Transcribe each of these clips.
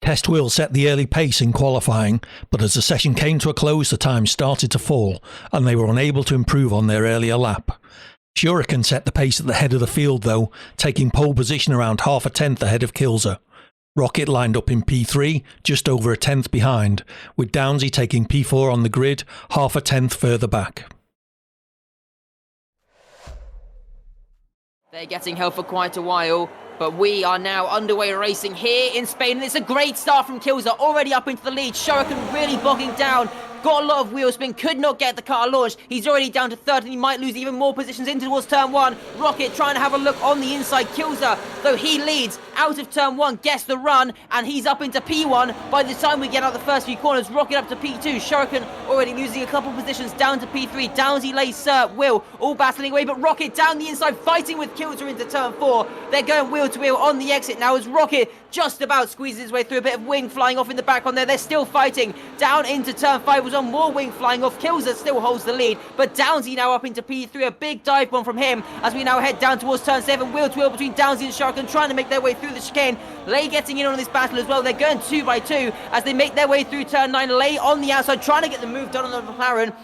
Test Will set the early pace in qualifying, but as the session came to a close the time started to fall and they were unable to improve on their earlier lap. Shuriken set the pace at the head of the field though, taking pole position around half a tenth ahead of Kilzer. Rocket lined up in P3, just over a tenth behind, with Downsy taking P4 on the grid, half a tenth further back. They're getting held for quite a while, but we are now underway racing here in Spain, and it's a great start from Kilzer, already up into the lead. Shuriken really bogging down. Got a lot of wheel spin, could not get the car launched. He's already down to third, and he might lose even more positions into towards turn one. Rocket trying to have a look on the inside. Kilzer, though he leads out of turn one, gets the run, and he's up into P1. By the time we get out the first few corners, Rocket up to P2. Shuriken already losing a couple positions down to P3. Downsy, Lay, Sert, Will all battling away, but Rocket down the inside, fighting with Kilzer into turn four. They're going wheel to wheel on the exit now as Rocket just about squeezes his way through. A bit of wing flying off in the background there. They're still fighting. Down into turn five was on more wing flying off. Kilzer still holds the lead, but Downsy now up into P3. A big dive bomb from him as we now head down towards turn 7. Wheel to wheel between Downsy and Shuriken, trying to make their way through the chicane. Lay getting in on this battle as well. They're going 2 by 2 as they make their way through turn 9. Lay on the outside, trying to get the move done on the McLaren.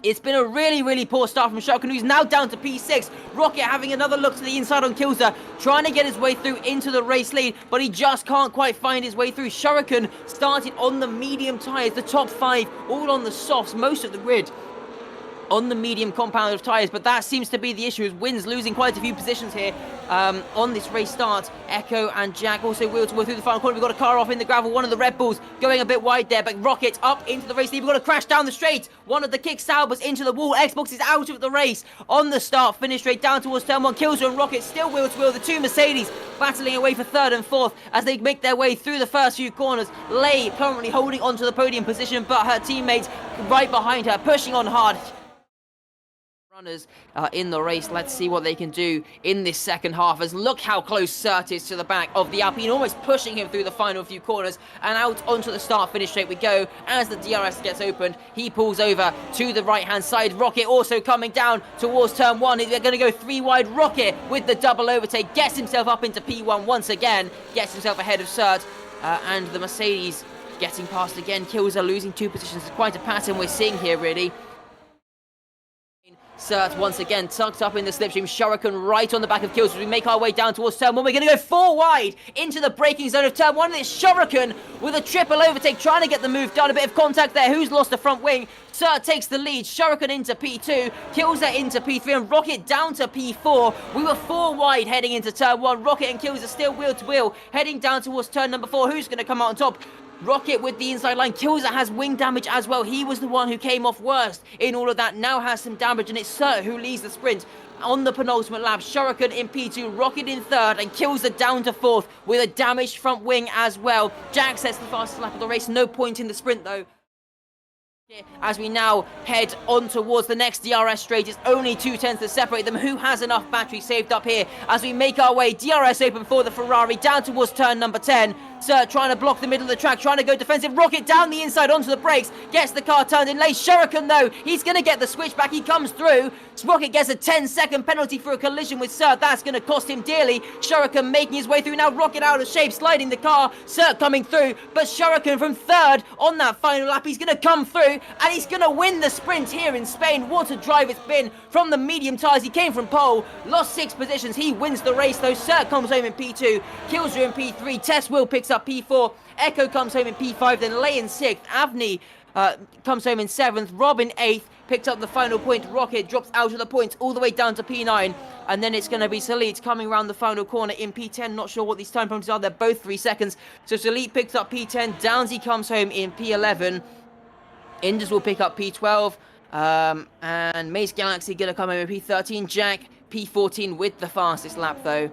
It's been a really poor start from Shuriken, who's now down to P6. Rocket having another look to the inside on Kilzer, trying to get his way through into the race lead, but he just can't quite find his way through. Shuriken started on the medium tyres, the top 5 all on the softs, most of the grid on the medium compound of tyres, but that seems to be the issue, as Wynn's losing quite a few positions here on this race start. Echo and Jack also wheel to wheel through the final corner. We've got a car off in the gravel, one of the Red Bulls going a bit wide there, but Rocket up into the race lead. We've got a crash down the straight, one of the kick Saubers into the wall. Xbox is out of the race on the start finish straight down towards turn 1. Kilzer and Rocket still wheel to wheel, the two Mercedes battling away for third and fourth as they make their way through the first few corners. Lay currently holding onto the podium position, but her teammates right behind her pushing on hard. Runners in the race. Let's see what they can do in this second half, as look how close Sert is to the back of the Alpine, almost pushing him through the final few corners, and out onto the start finish straight we go. As the DRS gets opened, he pulls over to the right hand side. Rocket also coming down towards turn 1. They're going to go 3 wide. Rocket with the double overtake gets himself up into P1 once again, gets himself ahead of Sert, and the Mercedes getting past again. Kilzer losing 2 positions. It's quite a pattern we're seeing here, really. Sert once again tucked up in the slipstream. Shuriken right on the back of Kilzer. We make our way down towards turn 1. We're going to go 4 wide into the braking zone of turn 1. It's Shuriken with a triple overtake, trying to get the move done. A bit of contact there. Who's lost the front wing? Sert takes the lead. Shuriken into P2. Kilzer into P3. And Rocket down to P4. We were 4 wide heading into turn 1. Rocket and Kilzer still wheel to wheel, heading down towards turn number 4. Who's going to come out on top? Rocket with the inside line. Kilzer has wing damage as well. He was the one who came off worst in all of that. Now has some damage, and it's Sert who leads the sprint on the penultimate lap. Shuriken in P2, Rocket in third, and Kilzer down to fourth with a damaged front wing as well. Jack sets the fastest lap of the race. No point in the sprint though. As we now head on towards the next DRS straight, it's only 2 tenths to separate them. Who has enough battery saved up here as we make our way? DRS open for the Ferrari down towards turn number 10. Sert trying to block the middle of the track, trying to go defensive. Rocket down the inside onto the brakes, gets the car turned in late. Shuriken though, he's going to get the switch back. He comes through. Rocket gets a 10-second penalty for a collision with Sert. That's going to cost him dearly. Shuriken making his way through now. Rocket out of shape, sliding the car. Sert coming through, but Shuriken from third on that final lap. He's going to come through, and he's going to win the sprint here in Spain. What a drive it's been from the medium tyres. He came from pole, lost 6 positions. He wins the race though. Sert comes home in P2, Kilzer in P3, Test Will picks up P4, Echo comes home in P5, then Lay in 6th, Avni comes home in 7th, Rob in 8th, picked up the final point. Rocket drops out of the points all the way down to P9, and then it's going to be Salit coming around the final corner in P10. Not sure what these time penalties are. They're both 3 seconds. So Salit picks up P10, Downsy comes home in P11, Indus will pick up P12, and Maze Galaxy going to come home in P13, Jack P14 with the fastest lap though.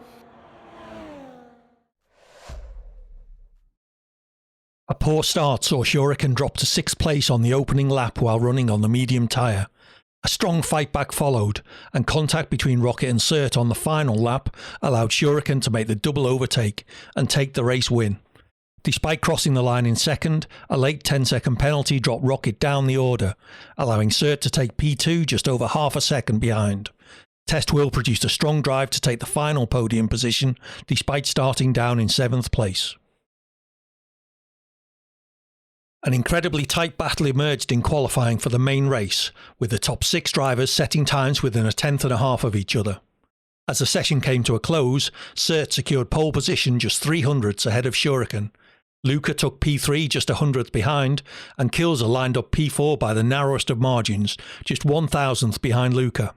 A poor start saw Shuriken drop to 6th place on the opening lap while running on the medium tyre. A strong fight back followed, and contact between Rocket and Sert on the final lap allowed Shuriken to make the double overtake and take the race win. Despite crossing the line in second, a late 10-second penalty dropped Rocket down the order, allowing Sert to take P2 just over half a second behind. Test Will produced a strong drive to take the final podium position despite starting down in 7th place. An incredibly tight battle emerged in qualifying for the main race, with the top 6 drivers setting times within a tenth and a half of each other. As the session came to a close, Sert secured pole position just 300ths ahead of Shuriken. Luca took P3 just 100th behind, and Kilzer lined up P4 by the narrowest of margins, just 1,000th behind Luca.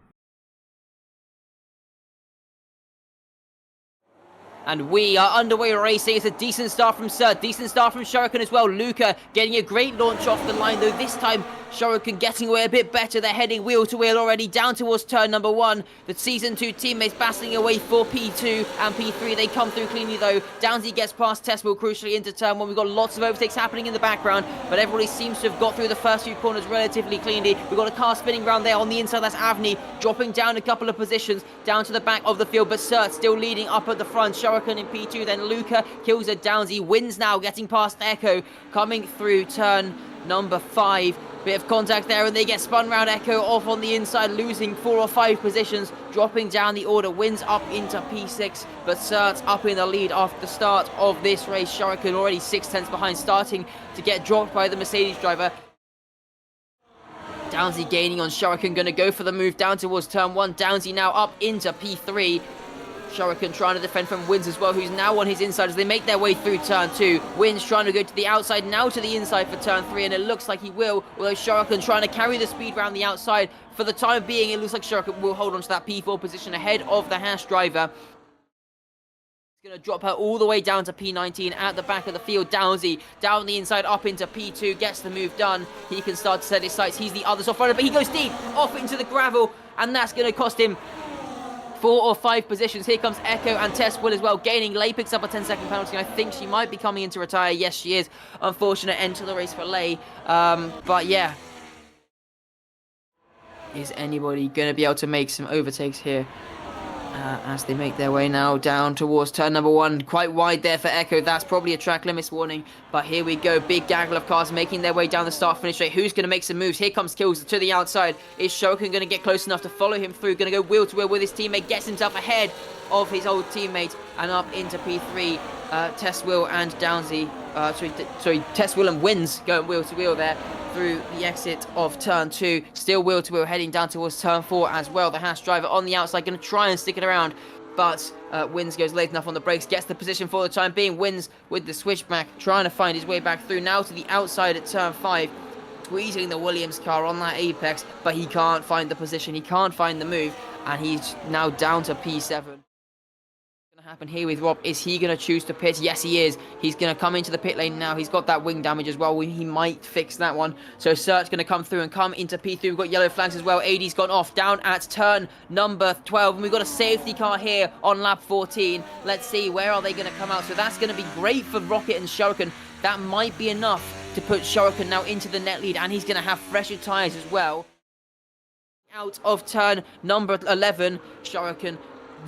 And we are underway racing. It's a decent start from Sert, decent start from Shuriken as well. Luca getting a great launch off the line, though this time Shuriken getting away a bit better. They're heading wheel to wheel already down towards turn number 1. The Season 2 teammates battling away for P2 and P3. They come through cleanly though. Downsy gets past Tesswell crucially into turn 1. We've got lots of overtakes happening in the background, but everybody seems to have got through the first few corners relatively cleanly. We've got a car spinning around there on the inside. That's Avni dropping down a couple of positions down to the back of the field, but Sert still leading up at the front. Shuriken in P2, then Luca kills a Downsy. Wins now, getting past Echo, coming through turn number 5. Bit of contact there, and they get spun round. Echo off on the inside, losing 4 or 5 positions, dropping down the order. Wins up into P6, but Sert up in the lead after the start of this race. Shuriken already 6 tenths behind, starting to get dropped by the Mercedes driver. Downsy gaining on Shuriken, going to go for the move down towards turn 1. Downsy now up into P3. Shuriken trying to defend from Wins as well, who's now on his inside as they make their way through turn 2. Wins trying to go to the outside, now to the inside for turn 3, and it looks like he will, although Shuriken trying to carry the speed around the outside. For the time being, it looks like Shuriken will hold on to that P4 position ahead of the Haas driver. He's going to drop her all the way down to P19 at the back of the field. Downsy down the inside up into P2, gets the move done. He can start to set his sights. He's the other soft runner, but he goes deep off into the gravel, and that's going to cost him 4 or 5 positions. Here comes Echo and Tesswell as well, gaining. Lay picks up a 10-second penalty. I think she might be coming in to retire. Yes, she is. Unfortunate end to the race for Lay. But yeah. Is anybody going to be able to make some overtakes here? As they make their way now down towards turn number 1. Quite wide there for Echo. That's probably a track limits warning. But here we go. Big gaggle of cars making their way down the start-finish straight. Who's going to make some moves? Here comes Kills to the outside. Is Shuriken going to get close enough to follow him through? Going to go wheel to wheel with his teammate. Gets himself ahead of his old teammate and up into P3. Tesswell and Downsy. Tesswell and Wins going wheel to wheel there through the exit of turn 2. Still wheel to wheel heading down towards turn 4 as well. The Haas driver on the outside going to try and stick it around, but Wins goes late enough on the brakes, gets the position for the time being. Wins with the switchback, trying to find his way back through now to the outside at turn 5. Squeezing the Williams car on that apex, but he can't find the position, he can't find the move, and he's now down to P7. Happen here with Rob. Is he going to choose to pit? Yes, he is. He's going to come into the pit lane now. He's got that wing damage as well. He might fix that one. So Sert's going to come through and come into P3. We've got yellow flags as well. AD's gone off down at turn number 12. And we've got a safety car here on lap 14. Let's see, where are they going to come out? So that's going to be great for Rocket and Shuriken. That might be enough to put Shuriken now into the net lead. And he's going to have fresher tyres as well. Out of turn number 11, Shuriken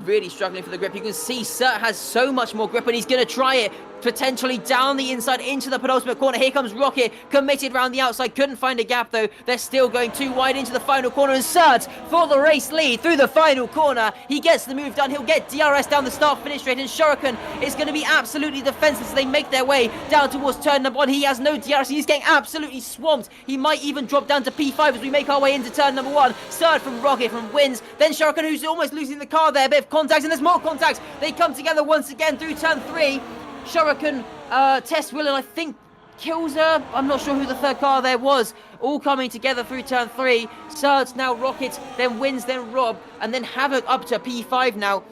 really struggling for the grip. You can see Sert has so much more grip, and he's going to try it potentially down the inside into the penultimate corner. Here comes Rocket, committed round the outside, couldn't find a gap though. They're still going too wide into the final corner, and Sert for the race lead through the final corner. He gets the move done. He'll get DRS down the start finish straight, and Shuriken is going to be absolutely defenseless as they make their way down towards turn number 1. He has no DRS. He's getting absolutely swamped. He might even drop down to P5 as we make our way into turn number 1. Sert from Rocket, from Wins, then Shuriken, who's almost losing the car there. A bit of contact, and there's more contacts. They come together once again through turn 3. Shuriken, Tesswell, and I think Kilzer, I'm not sure who the third car there was, all coming together through turn 3. Sert, now Rocket, then Wins, then Rob, and then Havoc up to P5 now.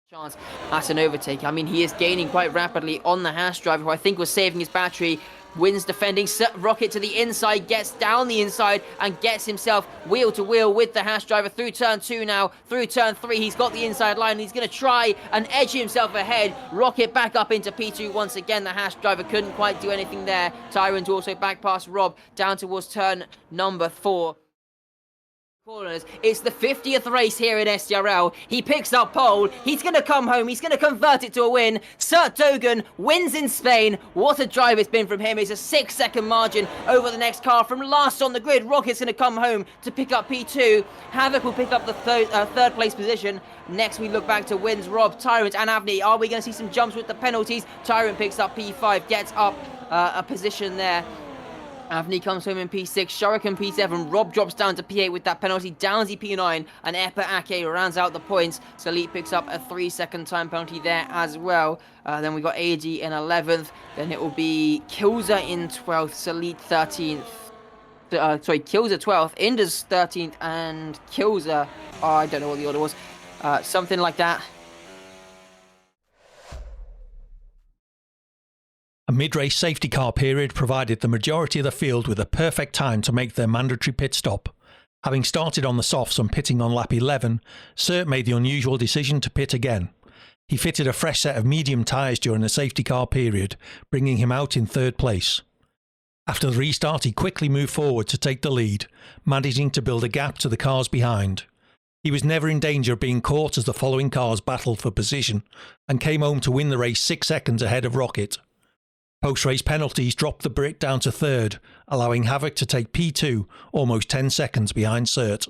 Chance at an overtake. I mean, he is gaining quite rapidly on the Haas driver, who I think was saving his battery. Wins defending. Rocket to the inside, gets down the inside and gets himself wheel to wheel with the Haas driver through turn 2 now. Through turn 3, he's got the inside line. He's going to try and edge himself ahead. Rocket back up into P2 once again. The Haas driver couldn't quite do anything there. Tyrant also back past Rob down towards turn number 4. Corners. It's the 50th race here in SDRL. He picks up pole. He's going to come home. He's going to convert it to a win. Sertdogan wins in Spain. What a drive it's been from him. It's a 6-second margin over the next car. From last on the grid, Rocket's going to come home to pick up P2. Havoc will pick up the third place position. Next, we look back to Wins, Rob, Tyrant, and Avni. Are we going to see some jumps with the penalties? Tyrant picks up P5, gets up a position there. Avni comes home in P6, Shuriken P7, Rob drops down to P8 with that penalty, Downsy P9, and Epa Ake rounds out the points. Salit picks up a 3-second time penalty there as well. Then we got AD in 11th, then it will be Kilza in 12th, Salit 13th. Kilza 12th, Indus 13th, and Kilza, I don't know what the order was, something like that. A mid-race safety car period provided the majority of the field with a perfect time to make their mandatory pit stop. Having started on the softs and pitting on lap 11, Sert made the unusual decision to pit again. He fitted a fresh set of medium tyres during the safety car period, bringing him out in 3rd place. After the restart, he quickly moved forward to take the lead, managing to build a gap to the cars behind. He was never in danger of being caught as the following cars battled for position, and came home to win the race 6 seconds ahead of Rocket. Post-race penalties dropped the Brit down to 3rd, allowing Havoc to take P2 almost 10 seconds behind Sert.